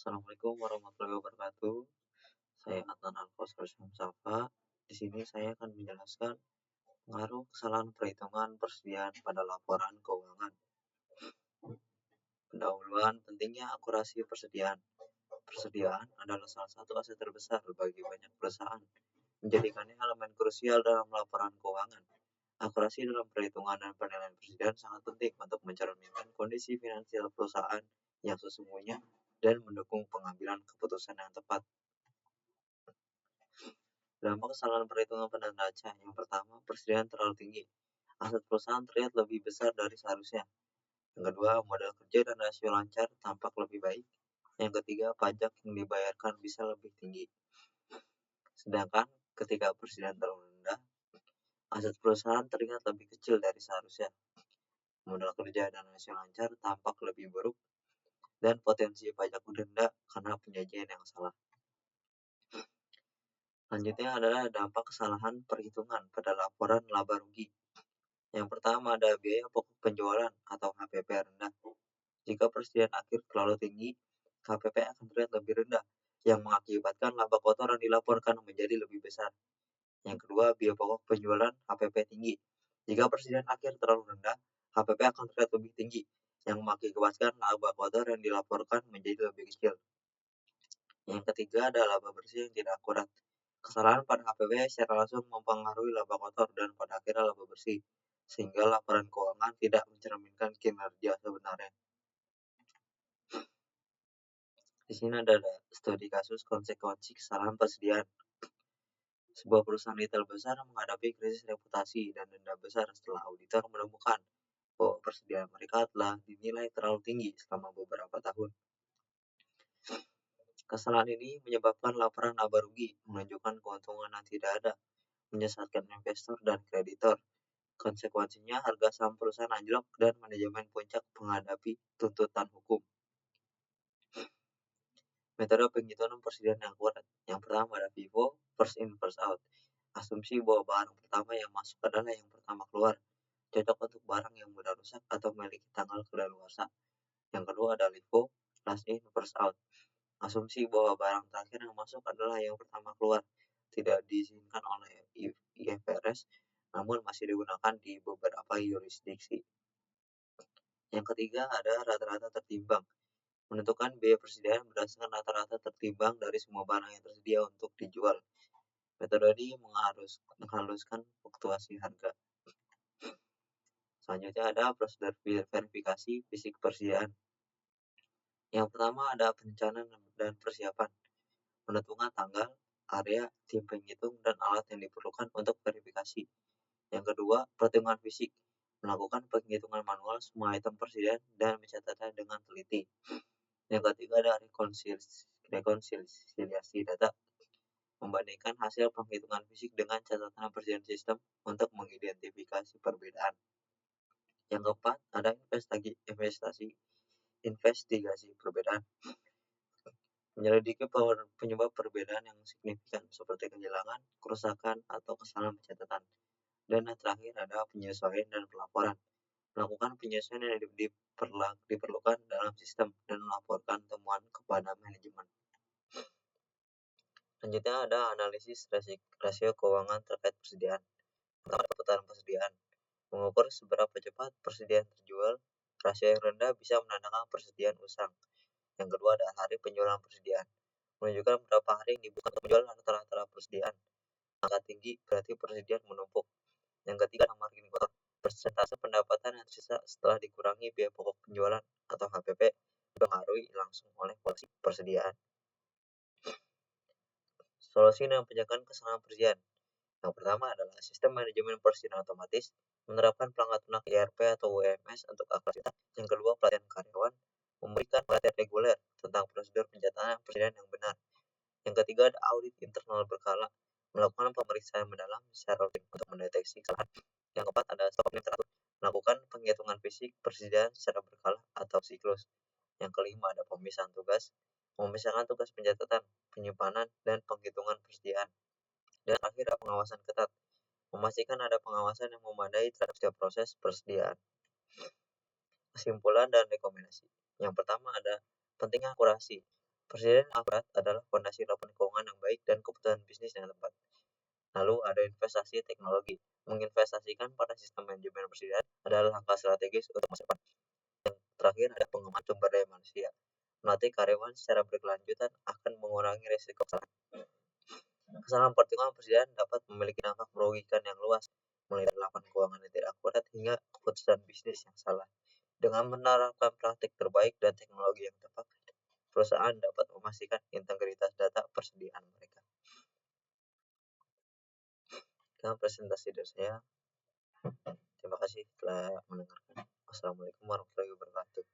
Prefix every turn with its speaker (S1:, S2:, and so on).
S1: Assalamualaikum warahmatullahi wabarakatuh. Saya Adnan Alfosar Syamsafa. Di sini saya akan menjelaskan pengaruh kesalahan perhitungan persediaan pada laporan keuangan. Pendahuluan pentingnya akurasi persediaan. Persediaan adalah salah satu aset terbesar bagi banyak perusahaan, menjadikannya elemen krusial dalam laporan keuangan. Akurasi dalam perhitungan dan penilaian persediaan sangat penting untuk mencerminkan kondisi finansial perusahaan yang sesungguhnya dan mendukung pengambilan keputusan yang tepat. Dampak kesalahan perhitungan pada neraca. Yang pertama, persediaan terlalu tinggi. Aset perusahaan terlihat lebih besar dari seharusnya. Yang kedua, modal kerja dan rasio lancar tampak lebih baik. Yang ketiga, pajak yang dibayarkan bisa lebih tinggi. Sedangkan ketika persediaan terlalu rendah, aset perusahaan terlihat lebih kecil dari seharusnya. Modal kerja dan rasio lancar tampak lebih buruk dan potensi pajak denda karena penyajian yang salah. Selanjutnya adalah dampak kesalahan perhitungan pada laporan laba rugi. Yang pertama ada biaya pokok penjualan atau HPP rendah. Jika persediaan akhir terlalu tinggi, HPP akan terlihat lebih rendah, yang mengakibatkan laba kotor yang dilaporkan menjadi lebih besar. Yang kedua, biaya pokok penjualan HPP tinggi. Jika persediaan akhir terlalu rendah, HPP akan terlihat lebih tinggi, yang mengakibatkan laba kotor yang dilaporkan menjadi lebih kecil. Yang ketiga ada laba bersih yang tidak akurat. Kesalahan pada HPP secara langsung mempengaruhi laba kotor dan pada akhirnya laba bersih, sehingga laporan keuangan tidak mencerminkan kinerja sebenarnya. Di sini ada studi kasus konsekuensi kesalahan persediaan. Sebuah perusahaan retail besar menghadapi krisis reputasi dan denda besar setelah auditor menemukan bahwa persediaan mereka telah dinilai terlalu tinggi selama beberapa tahun. Kesalahan ini menyebabkan laporan laba rugi, menunjukkan keuntungan yang tidak ada, menyesatkan investor dan kreditor. Konsekuensinya harga saham perusahaan anjlok dan manajemen puncak menghadapi tuntutan hukum. Metode penghitungan persediaan yang kuat. Yang pertama ada FIFO, first in first out. Asumsi bahwa barang pertama yang masuk adalah yang pertama keluar, cocok untuk barang yang mudah rusak atau memiliki tanggal kadaluarsa. Yang kedua ada LIFO, last in first out. Asumsi bahwa barang terakhir yang masuk adalah yang pertama keluar, tidak diizinkan oleh IFRS, namun masih digunakan di beberapa yurisdiksi. Yang ketiga ada rata-rata tertimbang. Menentukan biaya persediaan berdasarkan rata-rata tertimbang dari semua barang yang tersedia untuk dijual. Metode ini menghaluskan fluktuasi harga. Selanjutnya ada prosedur verifikasi fisik persediaan. Yang pertama ada perencanaan dan persiapan. Menentukan tanggal, area, tim penghitung, dan alat yang diperlukan untuk verifikasi. Yang kedua, perhitungan fisik. Melakukan penghitungan manual semua item persediaan dan mencatatnya dengan teliti. Yang ketiga ada rekonsiliasi data. Membandingkan hasil penghitungan fisik dengan catatan persediaan sistem untuk mengidentifikasi perbedaan. Yang keempat ada investigasi perbedaan. Menyelidiki penyebab perbedaan yang signifikan seperti kehilangan, kerusakan, atau kesalahan pencatatan. Dan yang terakhir ada penyesuaian dan pelaporan. Melakukan penyesuaian yang diperlukan dalam sistem dan melaporkan temuan kepada manajemen. Selanjutnya ada analisis rasio keuangan terkait persediaan. Pertama, putaran persediaan. Mengukur seberapa cepat persediaan terjual. Rasio yang rendah bisa menandakan persediaan usang. Yang kedua ada hari penjualan persediaan. Menunjukkan berapa hari yang dibutuhkan untuk menjual rata-rata persediaan. Angka tinggi berarti persediaan menumpuk. Yang ketiga ada margin kotor. Persentase pendapatan yang tersisa setelah dikurangi biaya pokok penjualan atau HPP dipengaruhi langsung oleh polisi persediaan. Solusi dan pencegahan kesalahan persediaan. Yang pertama adalah sistem manajemen persediaan otomatis, menerapkan pelanggan lunak ERP atau WMS untuk akurasi. Yang kedua, pelatihan karyawan, memberikan pelatihan reguler tentang prosedur pencatatan persediaan yang benar. Yang ketiga ada audit internal berkala, melakukan pemeriksaan mendalam secara rutin untuk mendeteksi kesalahan. Yang keempat ada stok teratur, melakukan penghitungan fisik persediaan secara berkala atau siklus. Yang kelima ada pemisahan tugas, memisahkan tugas pencatatan, penyimpanan, dan penghitungan persediaan. Dan akhir ada pengawasan ketat, memastikan ada pengawasan yang memadai terhadap setiap proses persediaan. Kesimpulan dan rekomendasi. Yang pertama ada pentingnya akurasi. Presiden yang akurat adalah fondasi laporan keuangan yang baik dan keputusan bisnis yang tepat. Lalu ada investasi teknologi. Menginvestasikan pada sistem manajemen presiden adalah langkah strategis untuk masa depan. Terakhir ada pengembangan sumber daya manusia. Melatih karyawan secara berkelanjutan akan mengurangi risiko kesalahan. Kesalahan perhitungan presiden dapat memiliki dampak merugikan yang luas, mulai dari laporan keuangan yang tidak akurat hingga keputusan bisnis yang salah. Dengan menerapkan praktik terbaik dan teknologi yang tepat, perusahaan dapat memastikan integritas data persediaan mereka. Dengan presentasi dari saya, terima kasih telah mendengarkan. Wassalamualaikum warahmatullahi wabarakatuh.